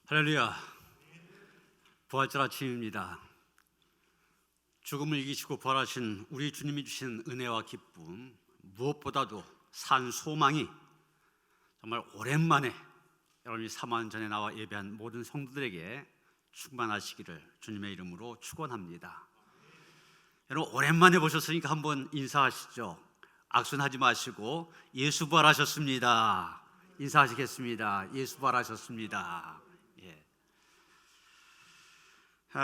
할렐루야. 부활절 아침입니다. 죽음을 이기시고 부활하신 우리 주님이 주신 은혜와 기쁨, 무엇보다도 산 소망이 정말 오랜만에 여러분이 사만 전에 나와 예배한 모든 성도들에게 충만하시기를 주님의 이름으로 축원합니다. 여러분 오랜만에 보셨으니까 한번 인사하시죠. 악순하지 마시고 예수 부활하셨습니다. 인사하시겠습니다. 예수 부활하셨습니다.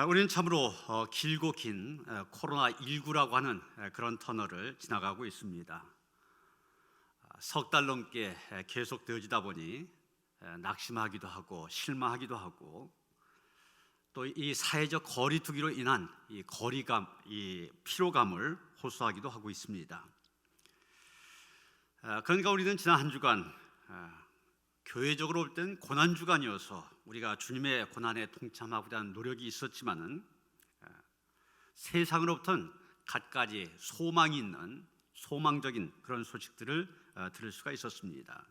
우리는 참으로 길고 긴 코로나19라고 하는 그런 터널을 지나가고 있습니다. 석 달 넘게 계속 되어지다 보니 낙심하기도 하고 실망하기도 하고 또 이 사회적 거리두기로 인한 이 거리감, 이 피로감을 호소하기도 하고 있습니다. 그러니까 우리는 지난 한 주간 교회적으로 볼 때는 고난 주간이어서 우리가 주님의 고난에 동참하고자 하는 노력이 있었지만은 세상으로부터는 갖가지 소망이 있는 소망적인 그런 소식들을 들을 수가 있었습니다.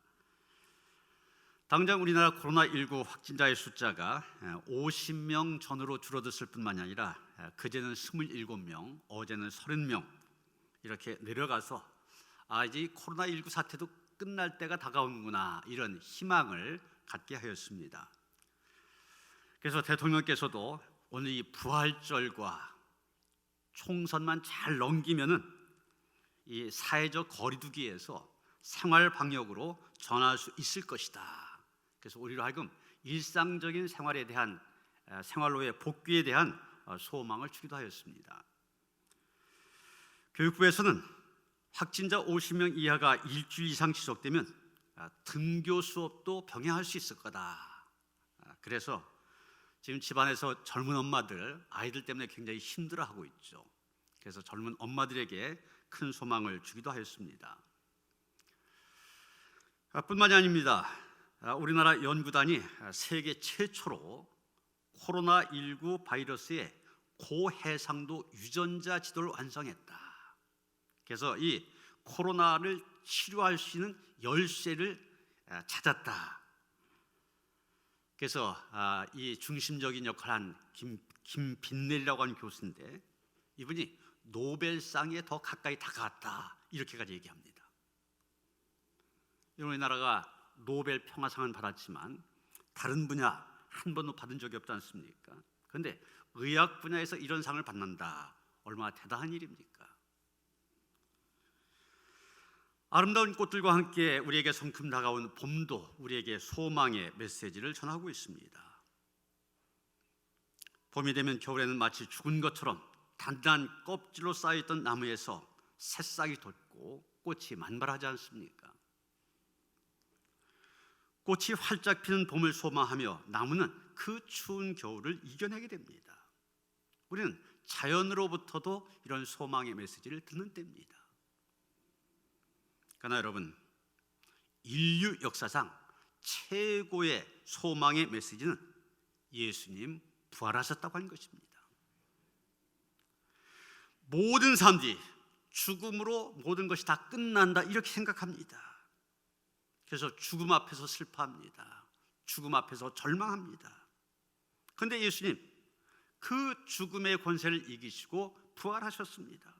당장 우리나라 코로나19 확진자의 숫자가 50명 전으로 줄어들었을 뿐만이 아니라 그제는 27명, 어제는 30명 이렇게 내려가서 이제 코로나19 사태도 끝날 때가 다가오는구나 이런 희망을 갖게 하였습니다. 그래서 대통령께서도 오늘 이 부활절과 총선만 잘 넘기면은 이 사회적 거리두기에서 생활 방역으로 전환할 수 있을 것이다. 그래서 우리로 하여금 일상적인 생활에 대한 생활로의 복귀에 대한 소망을 주기도 하였습니다. 교육부에서는 확진자 50명 이하가 일주일 이상 지속되면 등교 수업도 병행할 수 있을 거다. 그래서 지금 집안에서 젊은 엄마들 아이들 때문에 굉장히 힘들어하고 있죠. 그래서 젊은 엄마들에게 큰 소망을 주기도 하였습니다. 뿐만이 아닙니다. 우리나라 연구단이 세계 최초로 코로나19 바이러스의 고해상도 유전자 지도를 완성했다. 그래서 이 코로나를 치료할 수 있는 열쇠를 찾았다. 그래서 이 중심적인 역할을 한 김빈넬이라고 하는 교수인데 이분이 노벨상에 더 가까이 다가왔다 이렇게까지 얘기합니다. 우리나라가 노벨 평화상은 받았지만 다른 분야 한 번도 받은 적이 없지 않습니까? 그런데 의학 분야에서 이런 상을 받는다 얼마나 대단한 일입니까? 아름다운 꽃들과 함께 우리에게 성큼 다가온 봄도 우리에게 소망의 메시지를 전하고 있습니다. 봄이 되면 겨울에는 마치 죽은 것처럼 단단한 껍질로 쌓여있던 나무에서 새싹이 돋고 꽃이 만발하지 않습니까? 꽃이 활짝 피는 봄을 소망하며 나무는 그 추운 겨울을 이겨내게 됩니다. 우리는 자연으로부터도 이런 소망의 메시지를 듣는 때입니다. 그러나 여러분, 인류 역사상 최고의 소망의 메시지는 예수님 부활하셨다고 하는 것입니다. 모든 사람들이 죽음으로 모든 것이 다 끝난다 이렇게 생각합니다. 그래서 죽음 앞에서 슬퍼합니다. 죽음 앞에서 절망합니다. 그런데 예수님 그 죽음의 권세를 이기시고 부활하셨습니다.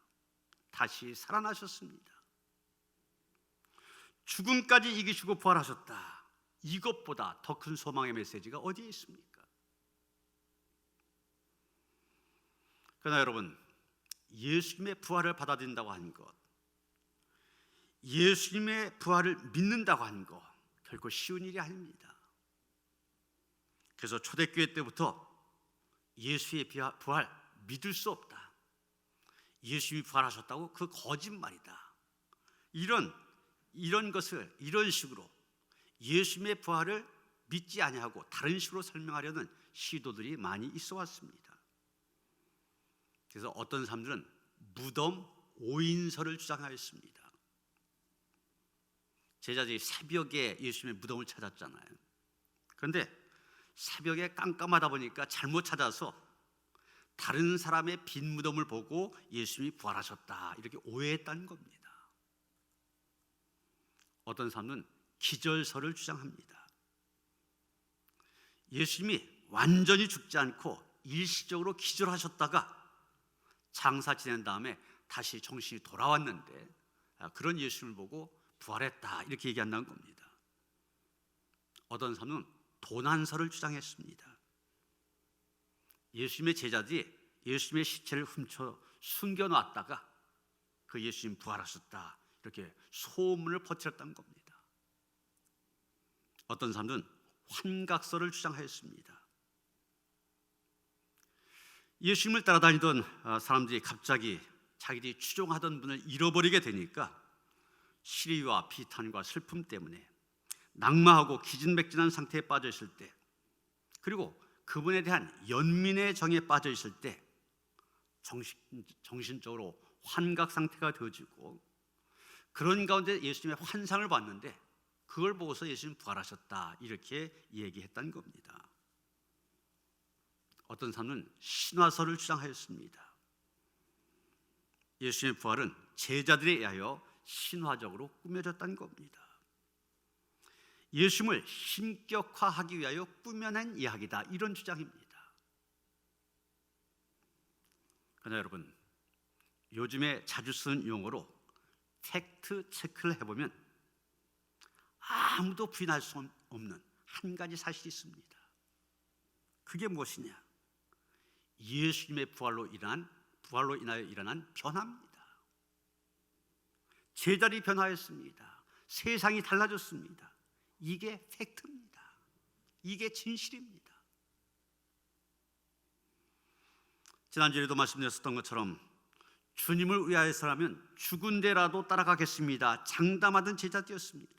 다시 살아나셨습니다. 죽음까지 이기시고 부활하셨다. 이것보다 더 큰 소망의 메시지가 어디에 있습니까? 그러나 여러분, 예수님의 부활을 받아들인다고 하는 것, 예수님의 부활을 믿는다고 하는 것 결코 쉬운 일이 아닙니다. 그래서 초대교회 때부터 예수의 부활 믿을 수 없다. 예수님이 부활하셨다고 그 거짓말이다. 이런 것을 이런 식으로 예수님의 부활을 믿지 아니하고 다른 식으로 설명하려는 시도들이 많이 있어 왔습니다. 그래서 어떤 사람들은 무덤 오인설을 주장하였습니다. 제자들이 새벽에 예수님의 무덤을 찾았잖아요. 그런데 새벽에 깜깜하다 보니까 잘못 찾아서 다른 사람의 빈 무덤을 보고 예수님이 부활하셨다 이렇게 오해했다는 겁니다. 어떤 사람은 기절설을 주장합니다. 예수님이 완전히 죽지 않고 일시적으로 기절하셨다가 장사 지낸 다음에 다시 정신이 돌아왔는데 그런 예수님을 보고 부활했다 이렇게 얘기한다는 겁니다. 어떤 사람은 도난설을 주장했습니다. 예수님의 제자들이 예수님의 시체를 훔쳐 숨겨놨다가 그 예수님 부활하셨다 이렇게 소문을 퍼뜨렸다는 겁니다. 어떤 사람들은 환각설을 주장하였습니다. 예수님을 따라다니던 사람들이 갑자기 자기들이 추종하던 분을 잃어버리게 되니까 시리와 비탄과 슬픔 때문에 낙마하고 기진맥진한 상태에 빠져 있을 때, 그리고 그분에 대한 연민의 정에 빠져 있을 때 정신적으로 환각 상태가 되어지고, 그런 가운데 예수님의 환상을 봤는데 그걸 보고서 예수님 부활하셨다 이렇게 얘기했다는 겁니다. 어떤 사람은 신화설을 주장하였습니다. 예수님의 부활은 제자들에 의하여 신화적으로 꾸며졌다는 겁니다. 예수님을 신격화하기 위하여 꾸며낸 이야기다 이런 주장입니다. 그러나 여러분, 요즘에 자주 쓰는 용어로 팩트 체크를 해보면 아무도 부인할 수 없는 한 가지 사실이 있습니다. 그게 무엇이냐? 예수님의 부활로 인하여 일어난 변화입니다. 제자들이 변화했습니다. 세상이 달라졌습니다. 이게 팩트입니다. 이게 진실입니다. 지난주에도 말씀드렸던 것처럼 주님을 위하여서라면 죽은 데라도 따라가겠습니다 장담하던 제자들이었습니다.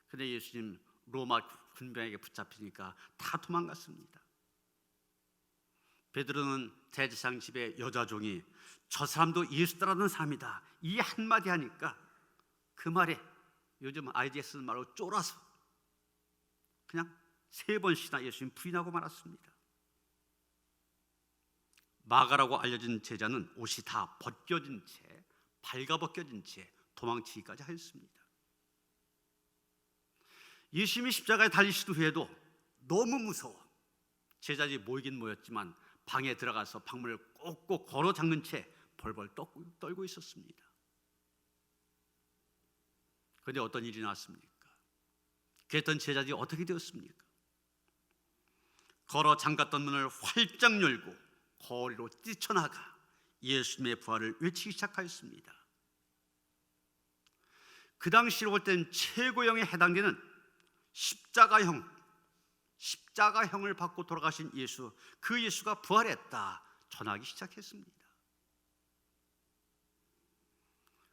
그런데 예수님 로마 군병에게 붙잡히니까 다 도망갔습니다. 베드로는 대제사장 집의 여자 종이 저 사람도 예수 따르는 사람이다 이 한마디 하니까 그 말에 요즘 아이디에 쓰는 말로 쫄아서 그냥 3번씩이나 예수님 부인하고 말았습니다. 마가라고 알려진 제자는 옷이 다 벗겨진 채, 발가벗겨진 채 도망치기까지 하였습니다. 예수님이 십자가에 달리시던 후에도 너무 무서워 제자들이 모이긴 모였지만 방에 들어가서 방문을 꼭꼭 걸어 잠근 채 벌벌 떨고 있었습니다. 그런데 어떤 일이 났습니까? 그랬던 제자들이 어떻게 되었습니까? 걸어 잠갔던 문을 활짝 열고 거리로 뛰쳐나가 예수님의 부활을 외치기 시작하였습니다. 그 당시로 볼 땐 최고형에 해당되는 십자가형을 받고 돌아가신 예수, 그 예수가 부활했다 전하기 시작했습니다.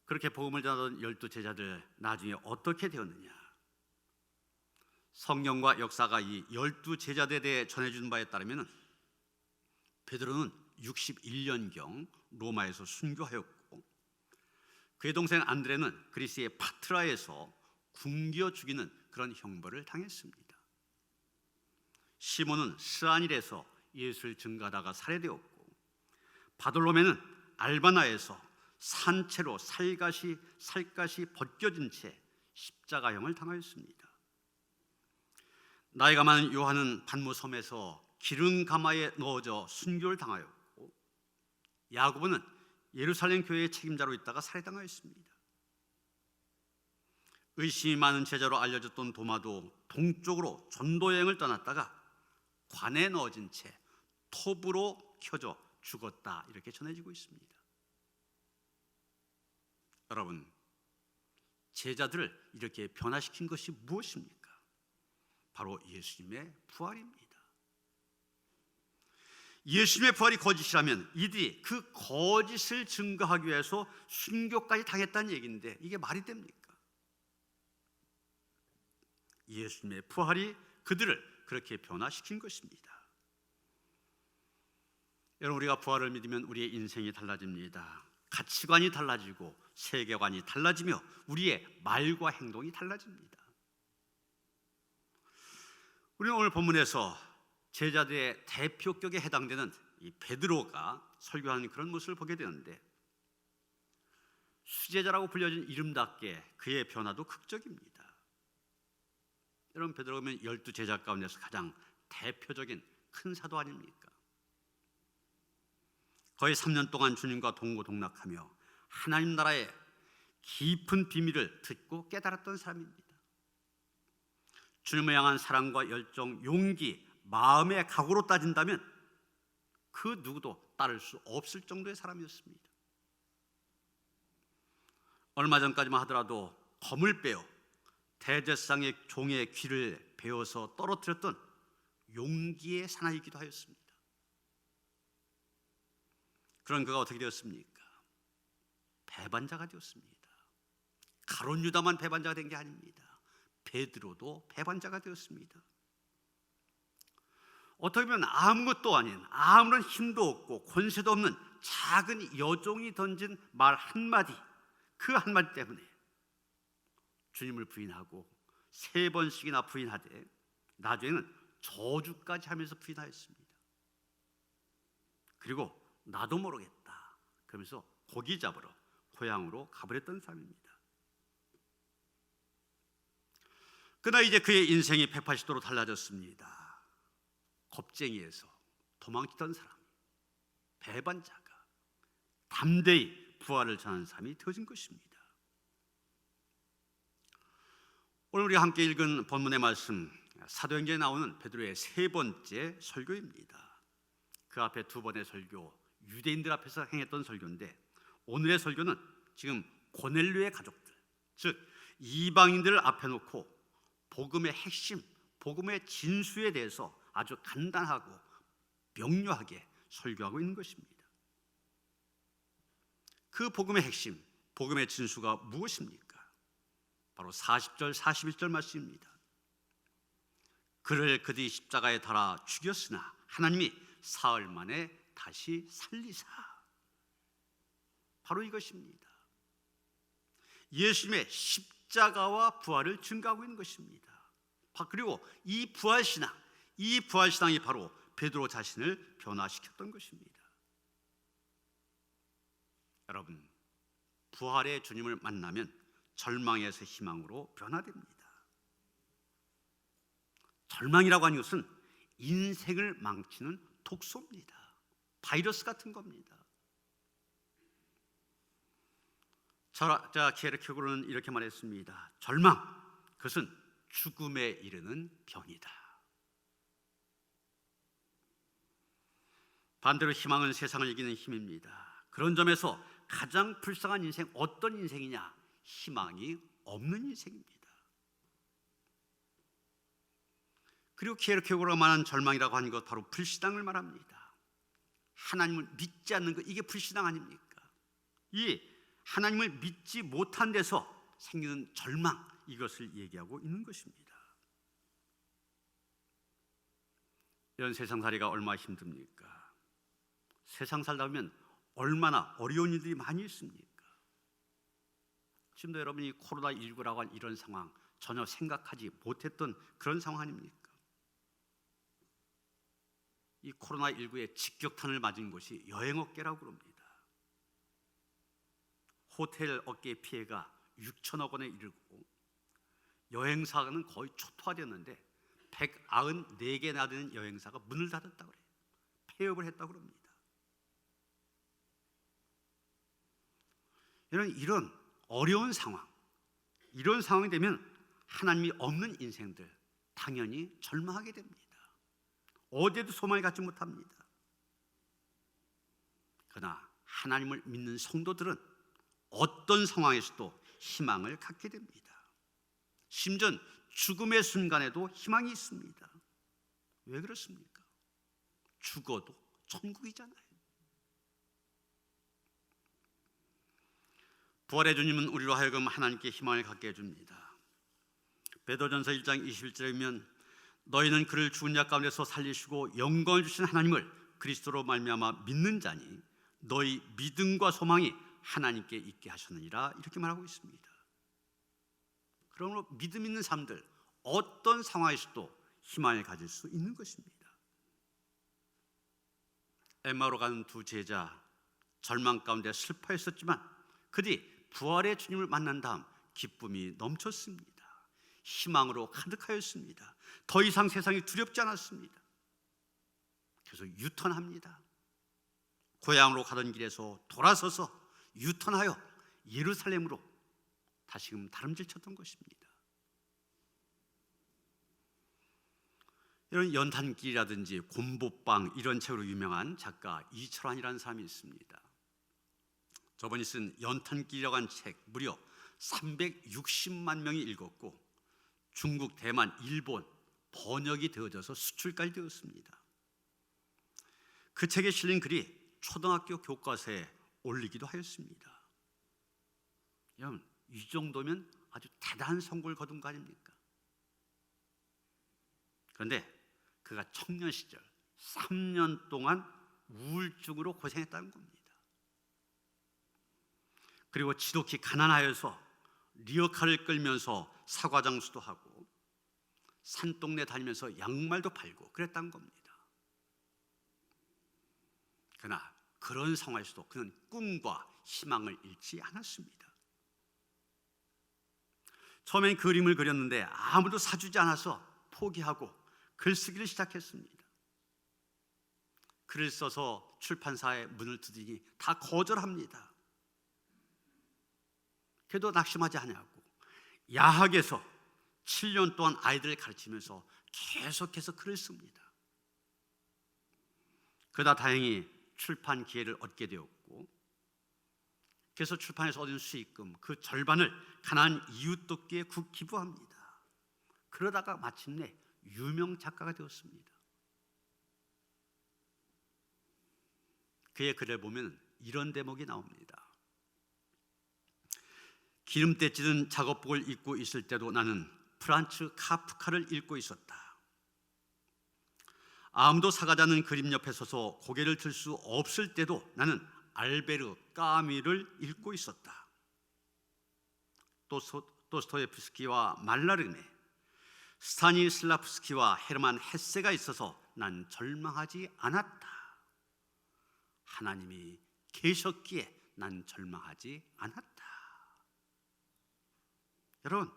그렇게 복음을 전하던 12제자들 나중에 어떻게 되었느냐? 성경과 역사가 이 12제자들에 대해 전해준 바에 따르면 베드로는 61년경 로마에서 순교하였고 그의 동생 안드레는 그리스의 파트라에서 굶겨 죽이는 그런 형벌을 당했습니다. 시몬은 스아닐에서 예수를 증거하다가 살해되었고 바돌로메는 알바나에서 산채로 살갗이 벗겨진 채 십자가형을 당하였습니다. 나이가 많은 요한은 반모섬에서 기름 가마에 넣어져 순교를 당하였고 야고보는 예루살렘 교회의 책임자로 있다가 살해당하였습니다. 의심이 많은 제자로 알려졌던 도마도 동쪽으로 전도 여행을 떠났다가 관에 넣어진 채 톱으로 켜져 죽었다 이렇게 전해지고 있습니다. 여러분, 제자들을 이렇게 변화시킨 것이 무엇입니까? 바로 예수님의 부활입니다. 예수님의 부활이 거짓이라면 이들이 그 거짓을 증거하기 위해서 순교까지 당했다는 얘기인데 이게 말이 됩니까? 예수님의 부활이 그들을 그렇게 변화시킨 것입니다. 여러분, 우리가 부활을 믿으면 우리의 인생이 달라집니다. 가치관이 달라지고 세계관이 달라지며 우리의 말과 행동이 달라집니다. 우리는 오늘 본문에서 제자들의 대표격에 해당되는 이 베드로가 설교하는 그런 모습을 보게 되는데 수제자라고 불려진 이름답게 그의 변화도 극적입니다. 여러분, 베드로가 보면 12제자 가운데서 가장 대표적인 큰 사도 아닙니까? 거의 3년 동안 주님과 동고동락하며 하나님 나라의 깊은 비밀을 듣고 깨달았던 사람입니다. 주님을 향한 사랑과 열정, 용기, 마음의 각오로 따진다면 그 누구도 따를 수 없을 정도의 사람이었습니다. 얼마 전까지만 하더라도 검을 빼어 대제사장의 종의 귀를 베어서 떨어뜨렸던 용기의 사나이기도 하였습니다. 그런 그가 어떻게 되었습니까? 배반자가 되었습니다. 가룟 유다만 배반자가 된 게 아닙니다. 베드로도 배반자가 되었습니다. 어떻게 보면 아무것도 아닌, 아무런 힘도 없고 권세도 없는 작은 여종이 던진 말 한마디, 그 한마디 때문에 주님을 부인하고 3번씩이나 부인하되 나중에는 저주까지 하면서 부인하였습니다. 그리고 나도 모르겠다 그러면서 고기 잡으러 고향으로 가버렸던 사람입니다. 그러나 이제 그의 인생이 180도로 달라졌습니다. 겁쟁이에서 도망치던 사람, 배반자가 담대히 부활을 전하는 사람이 되어진 것입니다. 오늘 우리가 함께 읽은 본문의 말씀, 사도행전에 나오는 베드로의 3번째 설교입니다. 그 앞에 2번의 설교, 유대인들 앞에서 행했던 설교인데, 오늘의 설교는 지금 고넬료의 가족들, 즉 이방인들을 앞에 놓고 복음의 핵심, 복음의 진수에 대해서 아주 간단하고 명료하게 설교하고 있는 것입니다. 그 복음의 핵심, 복음의 진수가 무엇입니까? 바로 40절, 41절 말씀입니다. 그를 그들이 십자가에 달아 죽였으나 하나님이 사흘 만에 다시 살리사. 바로 이것입니다. 예수님의 십자가와 부활을 증거하고 있는 것입니다. 그리고 이 부활신앙이 바로 베드로 자신을 변화시켰던 것입니다. 여러분, 부활의 주님을 만나면 절망에서 희망으로 변화됩니다. 절망이라고 하는 것은 인생을 망치는 독소입니다. 바이러스 같은 겁니다. 철학자 케르케고르는 이렇게 말했습니다. 절망, 그것은 죽음에 이르는 병이다. 반대로 희망은 세상을 이기는 힘입니다. 그런 점에서 가장 불쌍한 인생, 어떤 인생이냐? 희망이 없는 인생입니다. 그리고 케르케고르가 말한 절망이라고 하는 것, 바로 불신앙을 말합니다. 하나님을 믿지 않는 것, 이게 불신앙 아닙니까? 이 하나님을 믿지 못한 데서 생기는 절망, 이것을 얘기하고 있는 것입니다. 이런 세상살이가 얼마나 힘듭니까? 세상 살다 보면 얼마나 어려운 일들이 많이 있습니까? 지금도 여러분이 코로나19라고 한 이런 상황, 전혀 생각하지 못했던 그런 상황 아닙니까? 이 코로나19의 직격탄을 맞은 곳이 여행업계라고 그럽니다. 호텔 업계의 피해가 6천억 원에 이르고 여행사는 거의 초토화되었는데 194개나 되는 여행사가 문을 닫았다고 그래요. 폐업을 했다고 그럽니다. 이런 어려운 상황, 이런 상황이 되면 하나님이 없는 인생들 당연히 절망하게 됩니다. 어디에도 소망을 갖지 못합니다. 그러나 하나님을 믿는 성도들은 어떤 상황에서도 희망을 갖게 됩니다. 심지어 죽음의 순간에도 희망이 있습니다. 왜 그렇습니까? 죽어도 천국이잖아요. 부활의 주님은 우리로 하여금 하나님께 희망을 갖게 해줍니다. 베드로전서 1장 21절에 보면 너희는 그를 죽은 자 가운데서 살리시고 영광을 주신 하나님을 그리스도로 말미암아 믿는 자니 너희 믿음과 소망이 하나님께 있게 하셨느니라, 이렇게 말하고 있습니다. 그러므로 믿음 있는 사람들, 어떤 상황에서도 희망을 가질 수 있는 것입니다. 엠마오로 가는 두 제자, 절망 가운데 슬퍼했었지만 그들이 부활의 주님을 만난 다음 기쁨이 넘쳤습니다. 희망으로 가득하였습니다. 더 이상 세상이 두렵지 않았습니다. 계속 유턴합니다. 고향으로 가던 길에서 돌아서서 유턴하여 예루살렘으로 다시금 다름질쳤던 것입니다. 이런 연탄길이라든지 곰보방 이런 책으로 유명한 작가 이철환이라는 사람이 있습니다. 저번에 쓴 연탄길이라고 한 책 무려 360만 명이 읽었고 중국, 대만, 일본 번역이 되어져서 수출까지 되었습니다. 그 책에 실린 글이 초등학교 교과서에 올리기도 하였습니다. 여러분, 이 정도면 아주 대단한 성공을 거둔 거 아닙니까? 그런데 그가 청년 시절 3년 동안 우울증으로 고생했다는 겁니다. 그리고 지독히 가난하여서 리어카를 끌면서 사과장수도 하고 산동네 다니면서 양말도 팔고 그랬다는 겁니다. 그러나 그런 상황에서도 그는 꿈과 희망을 잃지 않았습니다. 처음엔 그림을 그렸는데 아무도 사주지 않아서 포기하고 글쓰기를 시작했습니다. 글을 써서 출판사에 문을 두드리니 다 거절합니다. 그래도 낙심하지 않냐고 야학에서 7년 동안 아이들을 가르치면서 계속해서 글을 씁니다. 그러다 다행히 출판 기회를 얻게 되었고, 그래서 출판에서 얻은 수익금 그 절반을 가난한 이웃 돕기에 기부합니다. 그러다가 마침내 유명 작가가 되었습니다. 그의 글을 보면 이런 대목이 나옵니다. 기름때 찌든 작업복을 입고 있을 때도 나는 프란츠 카프카를 읽고 있었다. 아무도 사가지 않는 그림 옆에 서서 고개를 들 수 없을 때도 나는 알베르 까미를 읽고 있었다. 도스토예프스키와 말라르메, 스타니슬라프스키와 헤르만 헤세가 있어서 난 절망하지 않았다. 하나님이 계셨기에 난 절망하지 않았다. 여러분,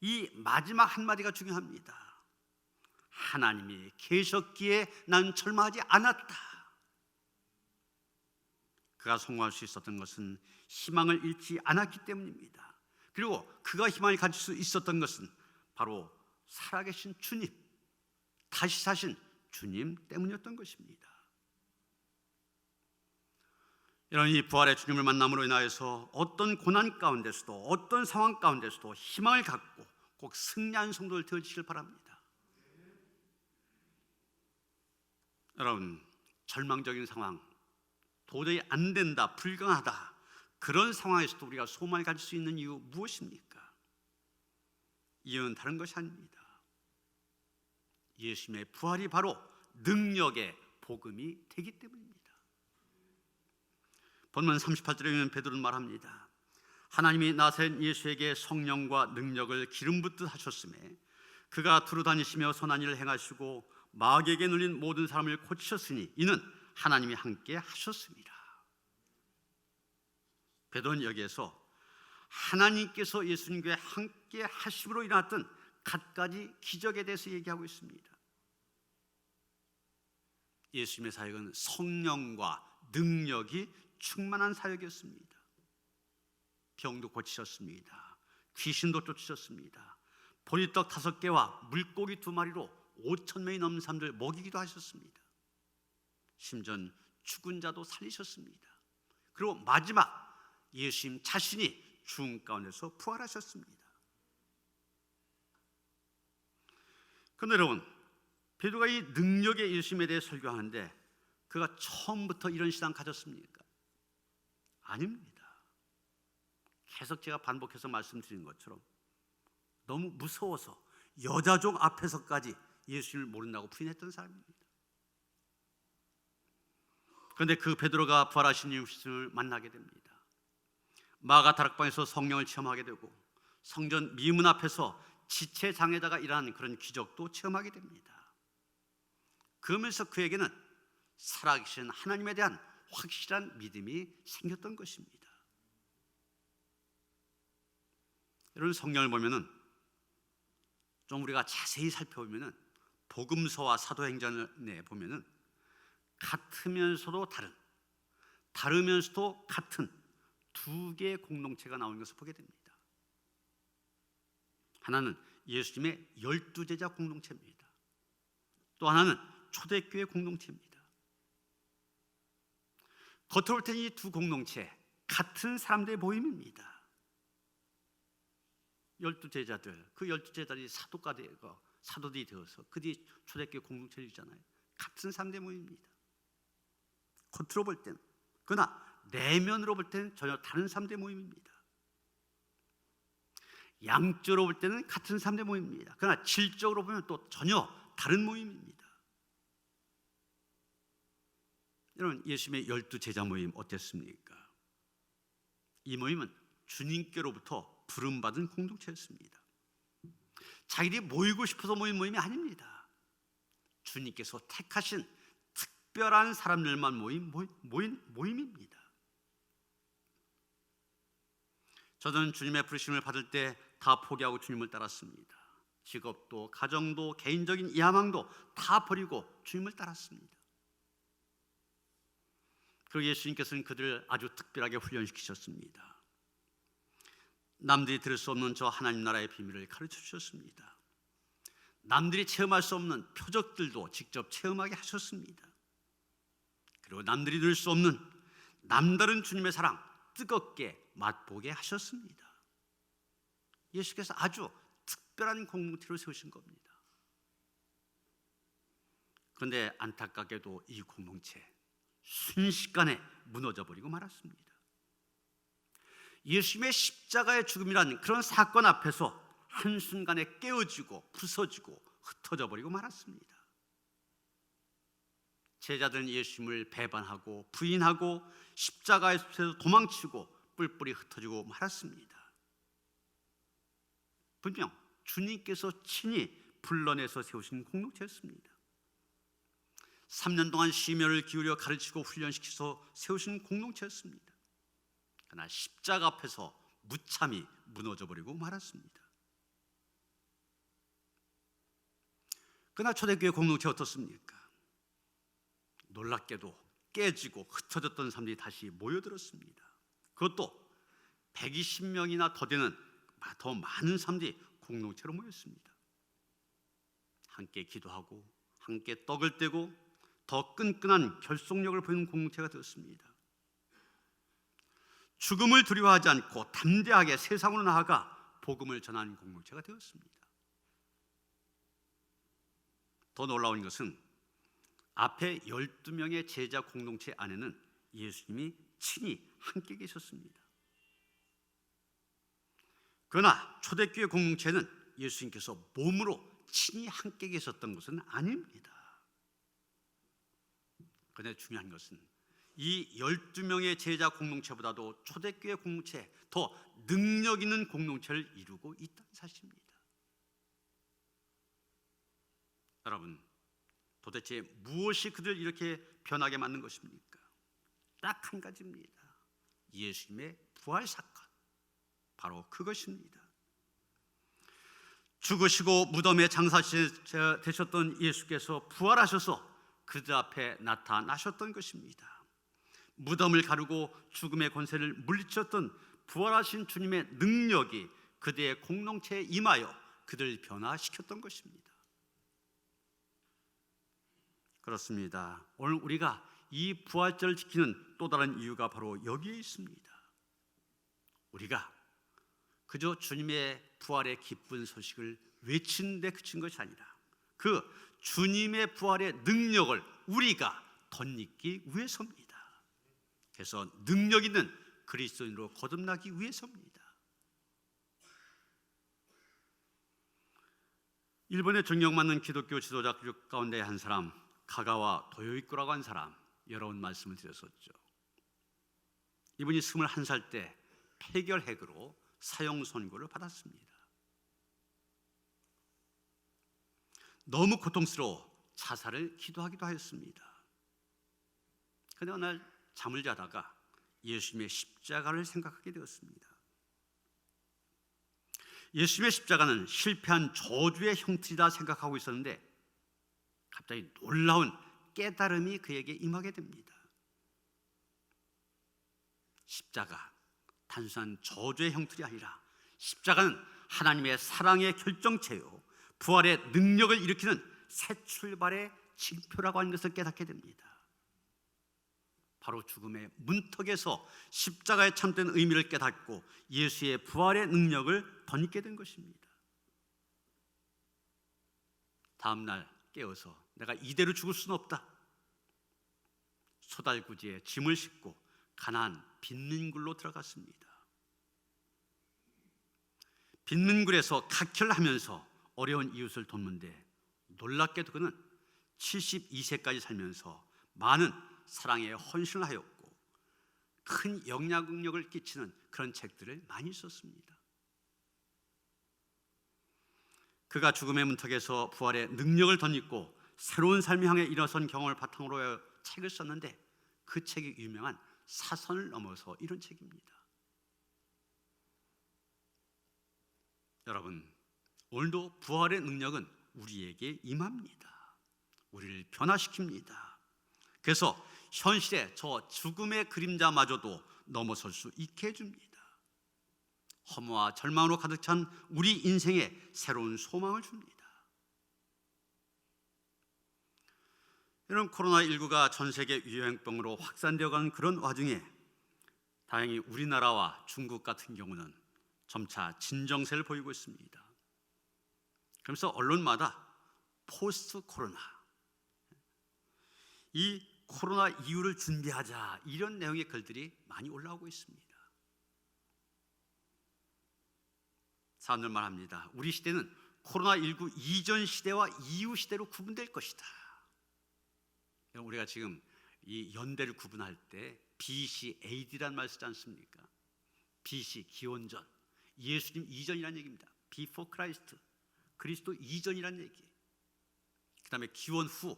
이 마지막 한마디가 중요합니다. 하나님이 계셨기에 난 절망하지 않았다. 그가 성공할 수 있었던 것은 희망을 잃지 않았기 때문입니다. 그리고 그가 희망을 가질 수 있었던 것은 바로 살아계신 주님, 다시 사신 주님 때문이었던 것입니다. 이런 이 부활의 주님을 만남으로 인하여서 어떤 고난 가운데서도 어떤 상황 가운데서도 희망을 갖고 꼭 승리하는 성도를 되어주시길 바랍니다. 여러분, 절망적인 상황, 도저히 안 된다, 불가능하다, 그런 상황에서도 우리가 소망을 가질 수 있는 이유 무엇입니까? 이유는 다른 것이 아닙니다. 예수님의 부활이 바로 능력의 복음이 되기 때문입니다. 본문 38절에 보면 베드로는 말합니다. 하나님이 나사렛 예수에게 성령과 능력을 기름 붓듯 하셨음에 그가 두루 다니시며 선한 일을 행하시고 마귀에게 눌린 모든 사람을 고치셨으니 이는 하나님이 함께 하셨습니다. 베드로는 여기에서 하나님께서 예수님과 함께 하심으로 일어났던 갖가지 기적에 대해서 얘기하고 있습니다. 예수님의 사역은 성령과 능력이 충만한 사역이었습니다. 병도 고치셨습니다. 귀신도 쫓으셨습니다. 보리떡 5개와 물고기 2마리로 5,000명이 넘는 사람들 먹이기도 하셨습니다. 심지어 죽은 자도 살리셨습니다. 그리고 마지막 예수님 자신이 죽음 가운데서 부활하셨습니다. 그런데 여러분, 베드로가 이 능력의 예수님에 대해 설교하는데 그가 처음부터 이런 신앙 가졌습니까? 아닙니다. 계속 제가 반복해서 말씀드린 것처럼 너무 무서워서 여자종 앞에서까지 예수님을 모른다고 부인했던 사람입니다. 그런데 그 베드로가 부활하신 예수님을 만나게 됩니다. 마가 다락방에서 성령을 체험하게 되고 성전 미문 앞에서 지체 장애자가 일어나는 그런 기적도 체험하게 됩니다. 그러면서 그에게는 살아계신 하나님에 대한 확실한 믿음이 생겼던 것입니다. 여러분, 성경을 보면은 좀 우리가 자세히 살펴보면은 복음서와 사도행전에 보면은 같으면서도 다르면서도 같은 두 개의 공동체가 나오는 것을 보게 됩니다. 하나는 예수님의 12제자 공동체입니다. 또 하나는 초대교회 공동체입니다. 겉으로 볼 때는 이 두 공동체 같은 사람들의 모임입니다. 12제자들, 그 12제자들이 사도들이 되어서 그들이 초대교회 공동체를 이루잖아요. 같은 사람들의 모임입니다. 겉으로 볼 때는. 그러나 내면으로 볼 때는 전혀 다른 사람들의 모임입니다. 양적으로 볼 때는 같은 사람들의 모임입니다. 그러나 질적으로 보면 또 전혀 다른 모임입니다. 여러분, 예수님의 12제자 모임 어땠습니까? 이 모임은 주님께로부터 부름받은 공동체였습니다. 자기들이 모이고 싶어서 모인 모임이 아닙니다. 주님께서 택하신 특별한 사람들만 모인 모임입니다. 저는 주님의 부르심을 받을 때 다 포기하고 주님을 따랐습니다. 직업도 가정도 개인적인 야망도 다 버리고 주님을 따랐습니다. 그리고 예수님께서는 그들을 아주 특별하게 훈련시키셨습니다. 남들이 들을 수 없는 저 하나님 나라의 비밀을 가르쳐 주셨습니다. 남들이 체험할 수 없는 표적들도 직접 체험하게 하셨습니다. 그리고 남들이 누릴 수 없는 남다른 주님의 사랑 뜨겁게 맛보게 하셨습니다. 예수께서 아주 특별한 공동체로 세우신 겁니다. 그런데 안타깝게도 이 공동체 순식간에 무너져 버리고 말았습니다. 예수님의 십자가의 죽음이란 그런 사건 앞에서 한순간에 깨어지고 부서지고 흩어져 버리고 말았습니다. 제자들은 예수님을 배반하고 부인하고 십자가에서 도망치고 뿔뿔이 흩어지고 말았습니다. 분명 주님께서 친히 불러내서 세우신 공동체였습니다. 3년 동안 심혈을 기울여 가르치고 훈련시켜서 세우신 공동체였습니다. 그러나 십자가 앞에서 무참히 무너져버리고 말았습니다. 그러나 초대교회 공동체 어떻습니까? 놀랍게도 깨지고 흩어졌던 사람들이 다시 모여들었습니다. 그것도 120명이나 더 많은 사람들이 공동체로 모였습니다. 함께 기도하고 함께 떡을 떼고 더 끈끈한 결속력을 보이는 공동체가 되었습니다. 죽음을 두려워하지 않고 담대하게 세상으로 나아가 복음을 전하는 공동체가 되었습니다. 더 놀라운 것은 앞에 12명의 제자 공동체 안에는 예수님이 친히 함께 계셨습니다. 그러나 초대교회 공동체는 예수님께서 몸으로 친히 함께 계셨던 것은 아닙니다. 그런데 중요한 것은 이 12명의 제자 공동체보다도 초대교회 공동체 더 능력 있는 공동체를 이루고 있다는 사실입니다. 여러분, 도대체 무엇이 그들을 이렇게 변하게 만든 것입니까? 딱 한 가지입니다. 예수님의 부활 사건, 바로 그것입니다. 죽으시고 무덤에 장사되셨던 예수께서 부활하셔서 그들 앞에 나타나셨던 것입니다. 무덤을 가르고 죽음의 권세를 물리쳤던 부활하신 주님의 능력이 그들의 공동체에 임하여 그들을 변화시켰던 것입니다. 그렇습니다. 오늘 우리가 이 부활절을 지키는 또 다른 이유가 바로 여기에 있습니다. 우리가 그저 주님의 부활의 기쁜 소식을 외치는 데 그친 것이 아니라 그 주님의 부활의 능력을 우리가 덧입기 위해서입니다. 그래서 능력 있는 그리스도인으로 거듭나기 위해서입니다. 일본의 존경받는 기독교 지도자 가운데 한 사람, 가가와 도요이코라고 한 사람, 여러 번 말씀을 드렸었죠. 이분이 21살 때 폐결핵으로 사형 선고를 받았습니다. 너무 고통스러워 자살을 기도하기도 하였습니다. 그런데 어느 날 잠을 자다가 예수님의 십자가를 생각하게 되었습니다. 예수님의 십자가는 실패한 저주의 형틀이다 생각하고 있었는데 갑자기 놀라운 깨달음이 그에게 임하게 됩니다. 십자가 단순한 저주의 형틀이 아니라 십자가는 하나님의 사랑의 결정체요, 부활의 능력을 일으키는 새 출발의 징표라고 하는 것을 깨닫게 됩니다. 바로 죽음의 문턱에서 십자가의 참된 의미를 깨닫고 예수의 부활의 능력을 덧입게 된 것입니다. 다음 날 깨어서 내가 이대로 죽을 수는 없다. 소달구지에 짐을 싣고 가나안 빈민굴로 들어갔습니다. 빈민굴에서 각혈하면서 어려운 이웃을 돕는데 놀랍게도 그는 72세까지 살면서 많은 사랑에 헌신을 하였고 큰 영향력을 끼치는 그런 책들을 많이 썼습니다. 그가 죽음의 문턱에서 부활의 능력을 덧입고 새로운 삶을 향해 일어선 경험을 바탕으로 책을 썼는데 그 책이 유명한 사선을 넘어서 이런 책입니다. 여러분, 오늘도 부활의 능력은 우리에게 임합니다. 우리를 변화시킵니다. 그래서 현실의 저 죽음의 그림자마저도 넘어설 수 있게 해줍니다. 허무와 절망으로 가득 찬 우리 인생에 새로운 소망을 줍니다. 이런 코로나19가 전 세계 유행병으로 확산되어가는 그런 와중에 다행히 우리나라와 중국 같은 경우는 점차 진정세를 보이고 있습니다. 그러면서 언론마다 포스트 코로나, 이 코로나 이후를 준비하자, 이런 내용의 글들이 많이 올라오고 있습니다. 사람들 말합니다. 우리 시대는 코로나19 이전 시대와 이후 시대로 구분될 것이다. 우리가 지금 이 연대를 구분할 때 BC, AD라는 말 쓰지 않습니까? BC, 기원전, 예수님 이전이라는 얘기입니다. Before Christ, 그리스도 이전이라는 얘기. 그 다음에 기원 후,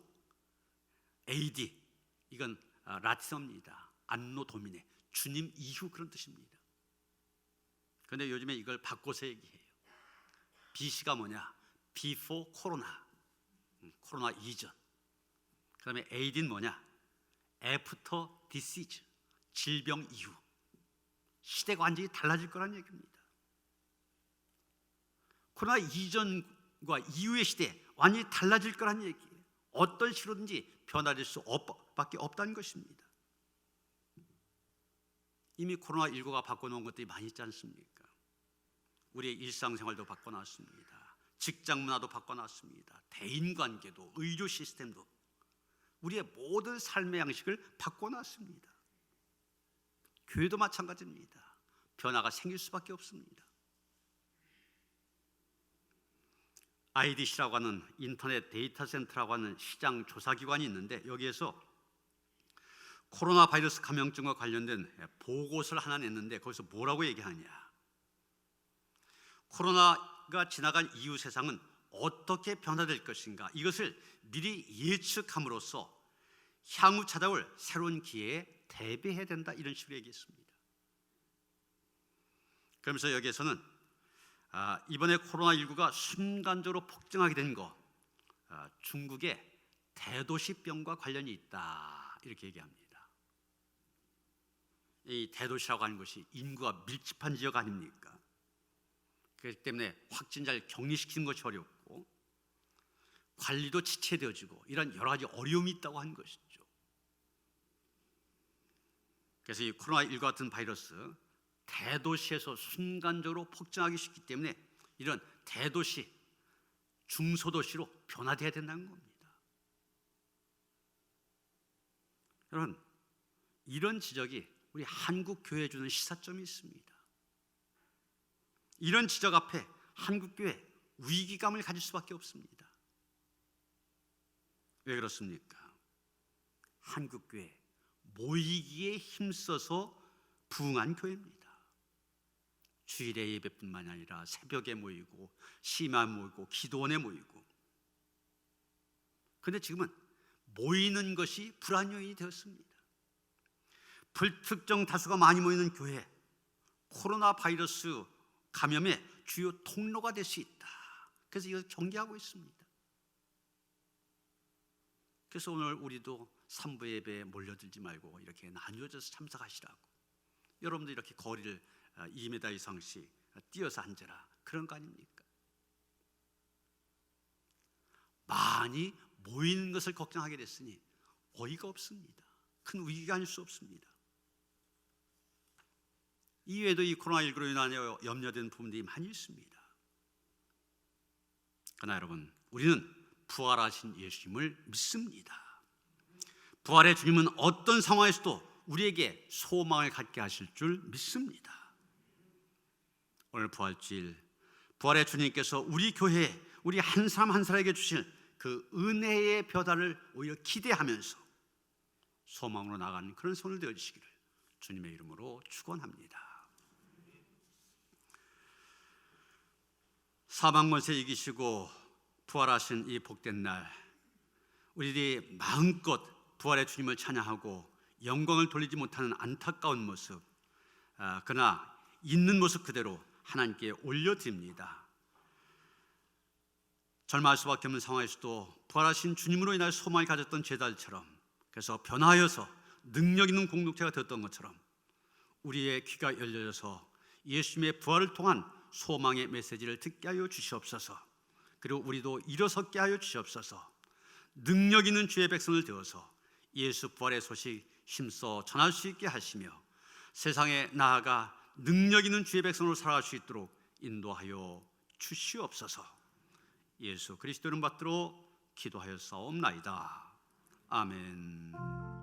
AD, 이건 라틴어입니다. 안노 도미네, 주님 이후, 그런 뜻입니다. 그런데 요즘에 이걸 바꿔서 얘기해요. BC가 뭐냐? Before 코로나, 코로나 이전. 그 다음에 AD는 뭐냐? After disease, 질병 이후. 시대가 완전히 달라질 거란 얘기입니다. 코로나 이전과 이후의 시대 완전히 달라질 거란 얘기예요. 어떤 식으로든지 변화될 수밖에 없다는 것입니다. 이미 코로나19가 바꿔놓은 것들이 많이 있지 않습니까? 우리의 일상생활도 바꿔놨습니다. 직장 문화도 바꿔놨습니다. 대인관계도, 의료 시스템도, 우리의 모든 삶의 양식을 바꿔놨습니다. 교회도 마찬가지입니다. 변화가 생길 수밖에 없습니다. IDC라고 하는 인터넷 데이터 센터라고 하는 시장 조사기관이 있는데 여기에서 코로나 바이러스 감염증과 관련된 보고서를 하나 냈는데 거기서 뭐라고 얘기하냐? 코로나가 지나간 이후 세상은 어떻게 변화될 것인가? 이것을 미리 예측함으로써 향후 찾아올 새로운 기회에 대비해야 된다, 이런 식으로 얘기했습니다. 그러면서 여기에서는 이번에 코로나19가 순간적으로 폭증하게 된 거, 중국의 대도시병과 관련이 있다, 이렇게 얘기합니다. 이 대도시라고 하는 것이 인구가 밀집한 지역 아닙니까? 그렇기 때문에 확진자를 격리시키는 것이 어렵고 관리도 지체되어지고 이런 여러 가지 어려움이 있다고 하는 것이죠. 그래서 이 코로나19 같은 바이러스, 대도시에서 순간적으로 폭증하기 쉽기 때문에 이런 대도시, 중소도시로 변화되어야 된다는 겁니다. 여러분, 이런 지적이 우리 한국 교회에 주는 시사점이 있습니다. 이런 지적 앞에 한국 교회 위기감을 가질 수밖에 없습니다. 왜 그렇습니까? 한국 교회 모이기에 힘써서 부흥한 교회입니다. 주일에 예배뿐만 아니라 새벽에 모이고 심야 모이고 기도원에 모이고. 그런데 지금은 모이는 것이 불안 요인이 되었습니다. 불특정 다수가 많이 모이는 교회, 코로나 바이러스 감염의 주요 통로가 될 수 있다. 그래서 이것을 경계하고 있습니다. 그래서 오늘 우리도 3부 예배에 몰려들지 말고 이렇게 나뉘어져서 참석하시라고. 여러분도 이렇게 거리를 2m 이상씩 뛰어서 앉아라, 그런 거 아닙니까? 많이 모이는 것을 걱정하게 됐으니 어이가 없습니다. 큰 위기가 아닐 수 없습니다. 이외에도 이 코로나19로 인하여 염려된 부분들이 많이 있습니다. 그러나 여러분, 우리는 부활하신 예수님을 믿습니다. 부활의 주님은 어떤 상황에서도 우리에게 소망을 갖게 하실 줄 믿습니다. 오늘 부활주일, 부활의 주님께서 우리 교회에, 우리 한 사람 한 사람에게 주실 그 은혜의 벼달을 오히려 기대하면서 소망으로 나가는 그런 손을 되어주시기를 주님의 이름으로 축원합니다. 사망권세 이기시고 부활하신 이 복된 날, 우리들이 마음껏 부활의 주님을 찬양하고 영광을 돌리지 못하는 안타까운 모습, 그러나 있는 모습 그대로 하나님께 올려드립니다. 절망할 수밖에 없는 상황에서도 부활하신 주님으로 인하여 소망을 가졌던 제자들처럼, 그래서 변화하여서 능력 있는 공동체가 되었던 것처럼 우리의 귀가 열려져서 예수님의 부활을 통한 소망의 메시지를 듣게 하여 주시옵소서. 그리고 우리도 일어서게 하여 주시옵소서. 능력 있는 주의 백성을 되어서 예수 부활의 소식 힘써 전할 수 있게 하시며 세상에 나아가 능력 있는 주의 백성으로 살아갈 수 있도록 인도하여 주시옵소서. 예수 그리스도 이름 받들어 기도하였사옵나이다. 아멘.